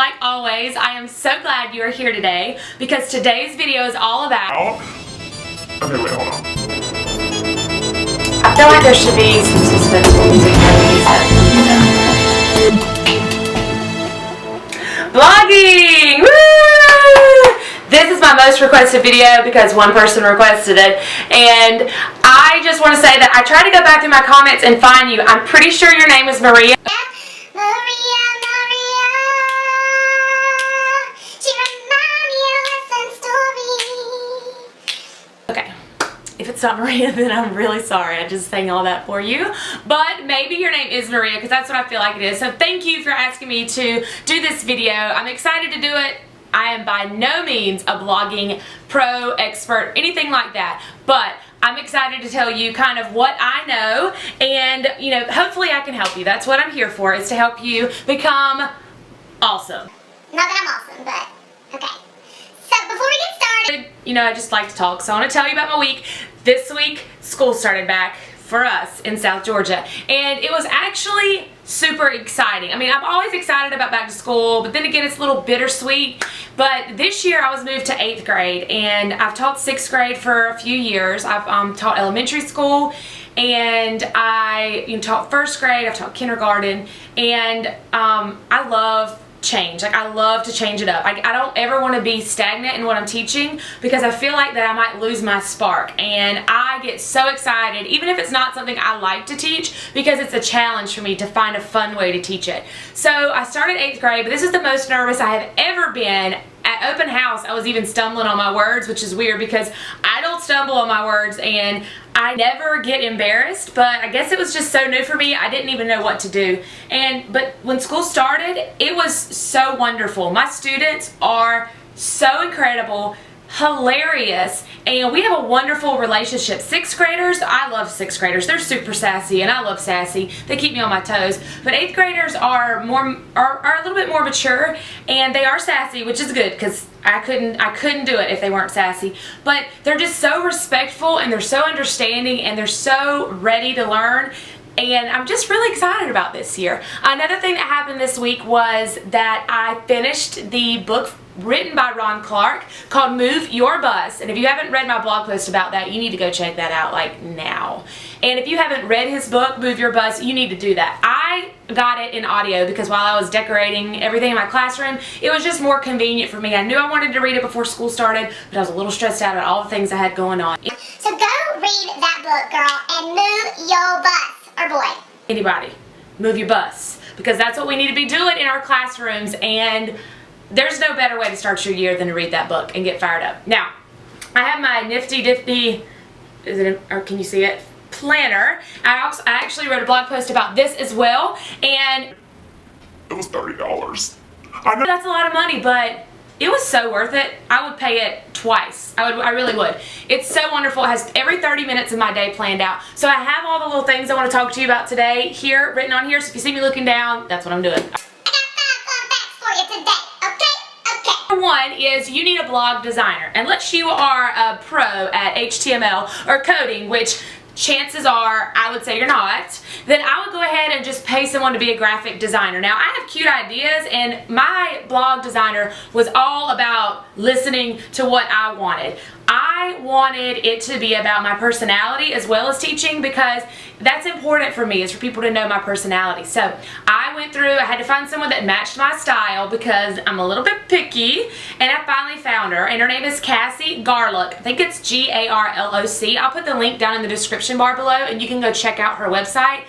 like always, I am so glad you are here today because today's video is all about... Okay, wait, hold on. I feel like there should be some suspenseful music vlogging! Woo! This is my most requested video because one person requested it, and I just want to say that I tried to go back through my comments and find you. I'm pretty sure your name is Maria. If it's not Maria, then I'm really sorry. I just sang all that for you. But maybe your name is Maria because that's what I feel like it is. So thank you for asking me to do this video. I'm excited to do it. I am by no means a blogging pro, expert, anything like that. But I'm excited to tell you kind of what I know, and you know, hopefully I can help you. That's what I'm here for, is to help you become awesome. Not that I'm awesome, but okay. So before we get started, you know, I just like to talk, so I want to tell you about my week. This week, school started back for us in South Georgia, and it was actually super exciting. I mean, I'm always excited about back to school, but then again, it's a little bittersweet. But this year, I was moved to 8th grade, and I've taught 6th grade for a few years. I've taught elementary school, and I taught 1st grade. I've taught kindergarten, and I love change. Like, I love to change it up. I don't ever want to be stagnant in what I'm teaching because I feel like that I might lose my spark, and I get so excited even if it's not something I like to teach because it's a challenge for me to find a fun way to teach it. So I started 8th grade, but this is the most nervous I have ever been. At open house, I was even stumbling on my words, which is weird because I don't stumble on my words and I never get embarrassed, but I guess it was just so new for me, I didn't even know what to do. But when school started, it was so wonderful. My students are so incredible, hilarious, and we have a wonderful relationship. 6th graders, I love 6th graders. They're super sassy, and I love sassy. They keep me on my toes. But 8th graders are a little bit more mature, and they are sassy, which is good because I couldn't do it if they weren't sassy. But they're just so respectful, and they're so understanding, and they're so ready to learn. And I'm just really excited about this year. Another thing that happened this week was that I finished the book written by Ron Clark called Move Your Bus. And if you haven't read my blog post about that, you need to go check that out like now. And if you haven't read his book, Move Your Bus, you need to do that. I got it in audio because while I was decorating everything in my classroom, it was just more convenient for me. I knew I wanted to read it before school started, but I was a little stressed out about all the things I had going on. So go read that book, girl, and move your bus. Or boy. Anybody, move your bus, because that's what we need to be doing in our classrooms, and there's no better way to start your year than to read that book and get fired up. Now, I have my nifty, or can you see it, planner. I actually wrote a blog post about this as well, and it was $30. I know that's a lot of money, but it was so worth it. I would pay it twice. I really would. It's so wonderful. It has every 30 minutes of my day planned out. So I have all the little things I want to talk to you about today here, written on here. So if you see me looking down, that's what I'm doing. I got 5 fun facts for you today, okay? Number one is you need a blog designer. Unless you are a pro at HTML or coding, which chances are I would say you're not, then I would go ahead and just pay someone to be a graphic designer. Now, I have cute ideas, and my blog designer was all about listening to what I wanted. I wanted it to be about my personality as well as teaching, because that's important for me, is for people to know my personality. So I went through, I had to find someone that matched my style because I'm a little bit picky, and I finally found her, and her name is Kayse Garlock. I think it's Garloc. I'll put the link down in the description bar below, and you can go check out her website.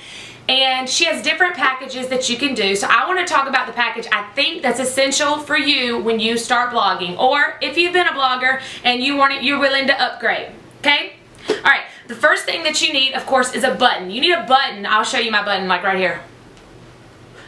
And she has different packages that you can do. So I want to talk about the package I think that's essential for you when you start blogging, or if you've been a blogger and you're willing to upgrade. Okay? All right. The first thing that you need, of course, is a button. You need a button. I'll show you my button, like right here.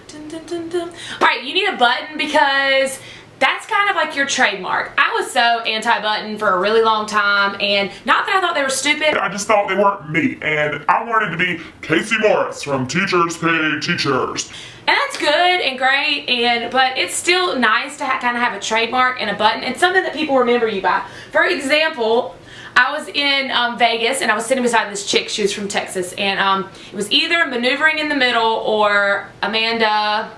Dun, dun, dun, dun. All right. You need a button because that's kind of like your trademark. I was so anti-button for a really long time, and not that I thought they were stupid. I just thought they weren't me, and I wanted to be Kayse Morris from Teachers Pay Teachers. And that's good and great, but it's still nice to kind of have a trademark and a button and something that people remember you by. For example, I was in Vegas, and I was sitting beside this chick. She was from Texas, and it was either Maneuvering in the Middle or Amanda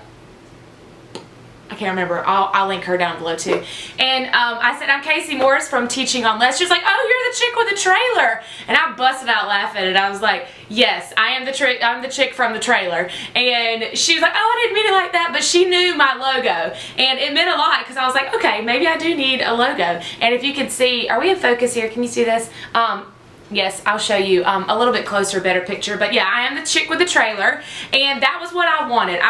I can't remember. I'll link her down below too. And I said, I'm Kayse Morris from Teaching on Less. She's like, oh, you're the chick with the trailer. And I busted out laughing, and I was like, yes, I'm the chick from the trailer. And she was like, oh, I didn't mean it like that, but she knew my logo. And it meant a lot, because I was like, okay, maybe I do need a logo. And if you can see, are we in focus here? Can you see this? Yes, I'll show you a little bit closer, better picture. But yeah, I am the chick with the trailer, and that was what I wanted.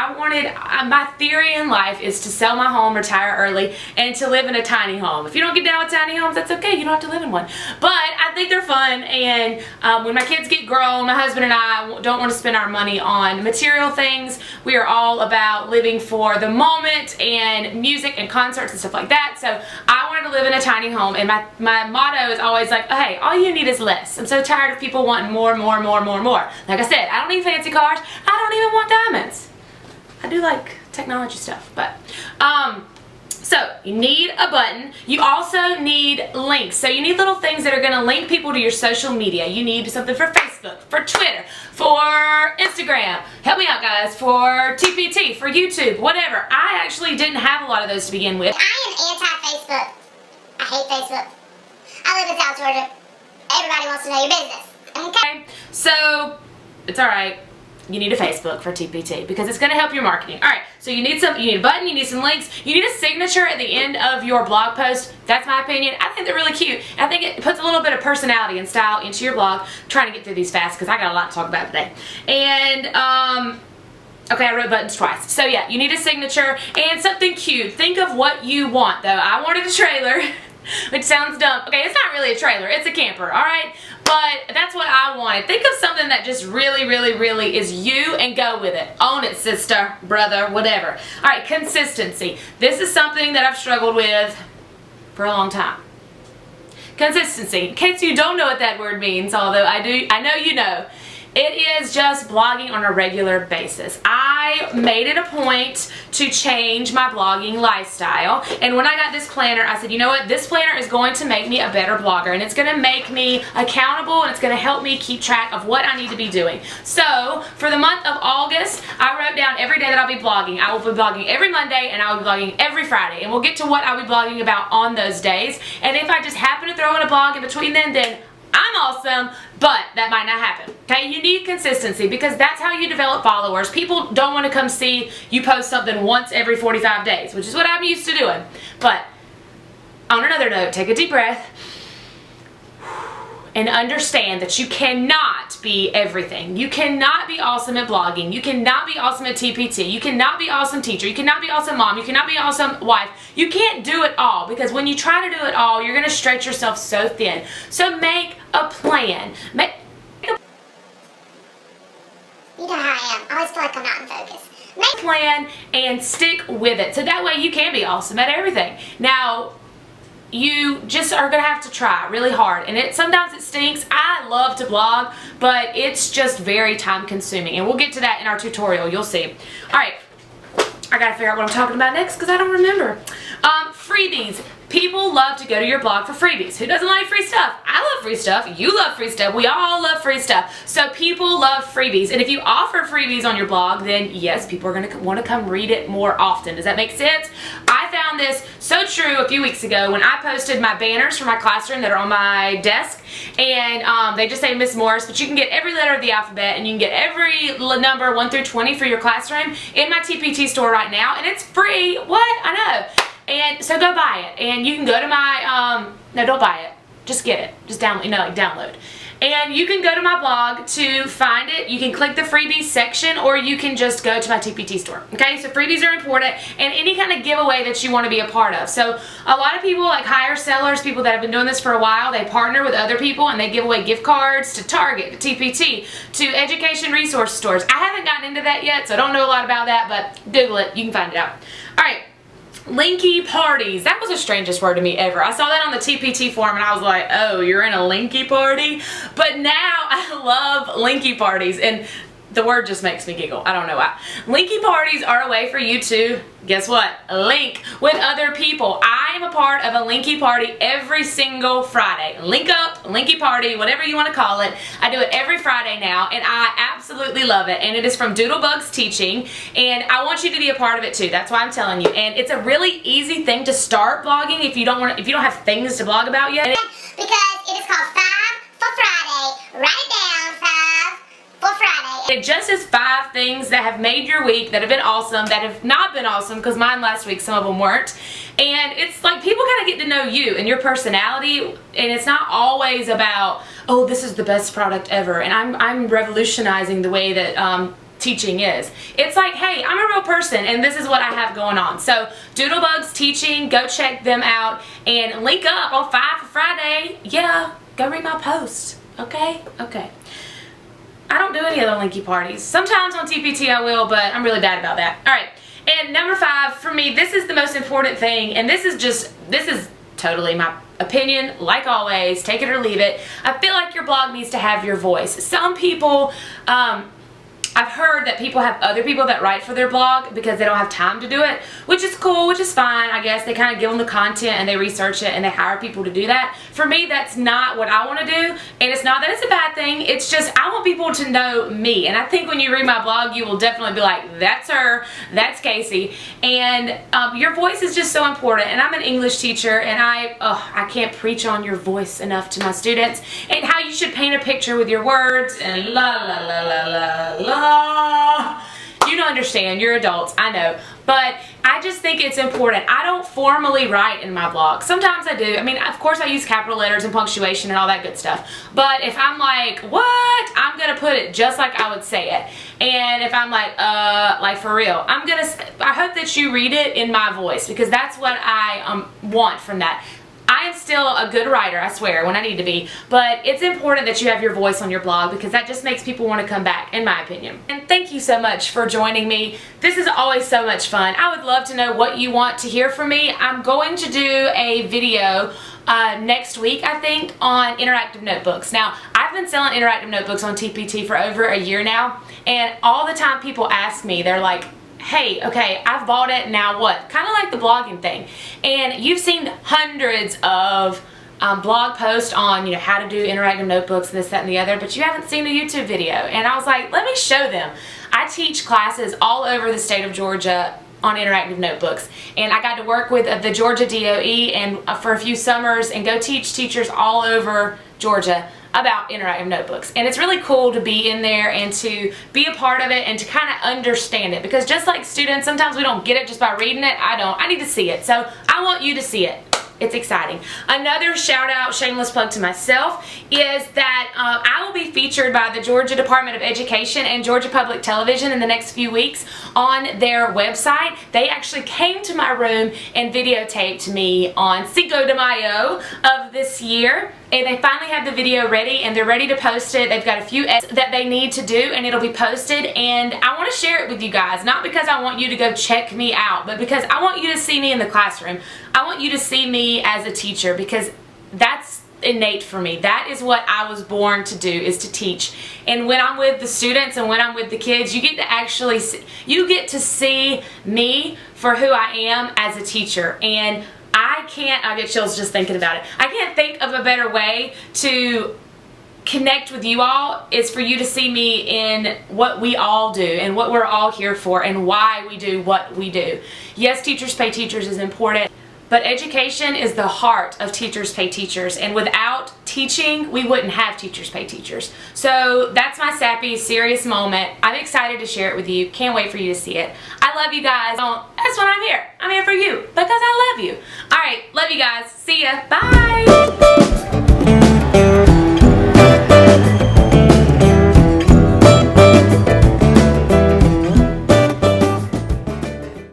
My theory in life is to sell my home, retire early, and to live in a tiny home. If you don't get down with tiny homes, that's okay. You don't have to live in one. But I think they're fun, and when my kids get grown, my husband and I don't want to spend our money on material things. We are all about living for the moment and music and concerts and stuff like that. So I wanted to live in a tiny home, and my motto is always like, hey, all you need is less. I'm so tired of people wanting more. Like I said, I don't need fancy cars. I don't even want diamonds. I do like technology stuff, but so you need a button. You also need links. So you need little things that are going to link people to your social media. You need something for Facebook, for Twitter, for Instagram. Help me out, guys. For TPT, for YouTube, whatever. I actually didn't have a lot of those to begin with. I am anti-Facebook. I hate Facebook. I live in South Georgia. Everybody wants to know your business. Okay? So it's alright. You need a Facebook for TPT because it's going to help your marketing. Alright, so you need a button, you need some links, you need a signature at the end of your blog post. That's my opinion. I think they're really cute. I think it puts a little bit of personality and style into your blog. I'm trying to get through these fast because I got a lot to talk about today. And okay, I wrote buttons twice. So yeah, you need a signature and something cute. Think of what you want though. I wanted a trailer. Which sounds dumb. Okay, it's not really a trailer. It's a camper, alright? But that's what I wanted. Think of something that just really is you and go with it. Own it, sister, brother, whatever. Alright, consistency. This is something that I've struggled with for a long time. Consistency. In case you don't know what that word means, although I know you know. It is just blogging on a regular basis. I made it a point to change my blogging lifestyle, and when I got this planner, I said, you know what, this planner is going to make me a better blogger, and it's going to make me accountable, and it's going to help me keep track of what I need to be doing. So, for the month of August, I wrote down every day that I'll be blogging. I will be blogging every Monday, and I will be blogging every Friday, and we'll get to what I'll be blogging about on those days, and if I just happen to throw in a blog in between then I'm awesome, but that might not happen. Okay, you need consistency because that's how you develop followers. People don't want to come see you post something once every 45 days, which is what I'm used to doing. But on another note, take a deep breath and understand that you cannot be everything. You cannot be awesome at blogging. You cannot be awesome at TPT. You cannot be awesome teacher. You cannot be awesome mom. You cannot be awesome wife. You can't do it all because when you try to do it all, you're going to stretch yourself so thin. So make a plan. You know how I am. I always feel like I'm not in focus. Make a plan and stick with it. So that way you can be awesome at everything. Now, you just are going to have to try really hard, and sometimes it stinks. I love to blog, but it's just very time consuming, and we'll get to that in our tutorial. You'll see. Alright, I gotta figure out what I'm talking about next because I don't remember. Freebies. People love to go to your blog for freebies. Who doesn't like free stuff? I love free stuff. You love free stuff. We all love free stuff. So people love freebies. And if you offer freebies on your blog, then yes, people are going to want to come read it more often. Does that make sense? I found this so true a few weeks ago when I posted my banners for my classroom that are on my desk. And they just say Miss Morris, but you can get every letter of the alphabet and you can get every number 1 through 20 for your classroom in my TPT store right now. And it's free. What? I know. And so go buy it, and you can go to my, no, don't buy it, just get it, just download, you know, like download. And you can go to my blog to find it. You can click the freebies section, or you can just go to my TPT store. Okay, so freebies are important, and any kind of giveaway that you want to be a part of. So a lot of people, like higher sellers, people that have been doing this for a while, they partner with other people and they give away gift cards to Target, to TPT, to education resource stores. I haven't gotten into that yet, so I don't know a lot about that, but Google it, you can find it out. All right. Linky parties. That was the strangest word to me ever. I saw that on the TPT forum and I was like, oh, you're in a linky party? But now I love linky parties. And The word just makes me giggle. I don't know why. Linky parties are a way for you to, guess what? Link with other people. I am a part of a Linky party every single Friday. Link up, Linky party, whatever you want to call it. I do it every Friday now, and I absolutely love it. And it is from Doodlebugs Teaching, and I want you to be a part of it too. That's why I'm telling you. And it's a really easy thing to start blogging if you don't have things to blog about yet. Because it is called 5 for Friday. Write it down, 5 for Friday. It just is 5 things that have made your week, that have been awesome, that have not been awesome, because mine last week, some of them weren't. And it's like people kind of get to know you and your personality, and it's not always about, oh, this is the best product ever, and I'm revolutionizing the way that teaching is. It's like, hey, I'm a real person, and this is what I have going on. So Doodlebugs Teaching, go check them out, and link up on 5 for Friday. Yeah, go read my post. Okay? Okay. I don't do any other Linky parties. Sometimes on TPT I will, but I'm really bad about that. Alright, and number 5, for me, this is the most important thing, and this is totally my opinion, like always, take it or leave it. I feel like your blog needs to have your voice. Some people, I've heard that people have other people that write for their blog because they don't have time to do it, which is cool, which is fine, I guess. They kind of give them the content and they research it and they hire people to do that. For me, that's not what I want to do, and it's not that it's a bad thing, it's just I want people to know me. And I think when you read my blog, you will definitely be like, that's her, that's Kayse. And your voice is just so important. And I'm an English teacher, and I can't preach on your voice enough to my students, and how you should paint a picture with your words, and la la la la la la. You don't understand, you're adults, I know, but I just think it's important. I don't formally write in my blog. Sometimes I do. I mean, of course I use capital letters and punctuation and all that good stuff, but if I'm like, what? I'm gonna put it just like I would say it. And if I'm like for real, I hope that you read it in my voice, because that's what I want from that. I am still a good writer, I swear, when I need to be, but it's important that you have your voice on your blog, because that just makes people want to come back, in my opinion. And thank you so much for joining me. This is always so much fun. I would love to know what you want to hear from me. I'm going to do a video next week, I think, on interactive notebooks. Now, I've been selling interactive notebooks on TPT for over a year now, and all the time people ask me, they're like, hey, okay, I've bought it, now what? Kind of like the blogging thing. And you've seen hundreds of blog posts on, how to do interactive notebooks and this, that, and the other, but you haven't seen a YouTube video. And I was like, let me show them. I teach classes all over the state of Georgia on interactive notebooks, and I got to work with the Georgia DOE and for a few summers and go teach teachers all over Georgia about interactive notebooks. And it's really cool to be in there and to be a part of it and to kind of understand it, because just like students, sometimes we don't get it just by reading it. I need to see it, so I want you to see it. It's exciting. Another shout out, shameless plug to myself, is that I will be featured by the Georgia Department of Education and Georgia Public Television in the next few weeks on their website. They actually came to my room and videotaped me on Cinco de Mayo of this year. And they finally have the video ready, and they're ready to post it. They've got a few edits that they need to do, and it'll be posted. And I want to share it with you guys, not because I want you to go check me out, but because I want you to see me in the classroom. I want you to see me as a teacher, because that's innate for me. That is what I was born to do, is to teach. And when I'm with the students and when I'm with the kids, you get to actually you get to see me for who I am as a teacher. And I get chills just thinking about it. I can't think of a better way to connect with you all is for you to see me in what we all do and what we're all here for and why we do what we do. Yes, Teachers Pay Teachers is important, but education is the heart of Teachers Pay Teachers, and without teaching, we wouldn't have Teachers Pay Teachers. So that's my sappy, serious moment. I'm excited to share it with you. Can't wait for you to see it. I love you guys. That's why I'm here. I'm here for you, because I love you. Alright, love you guys. See ya. Bye.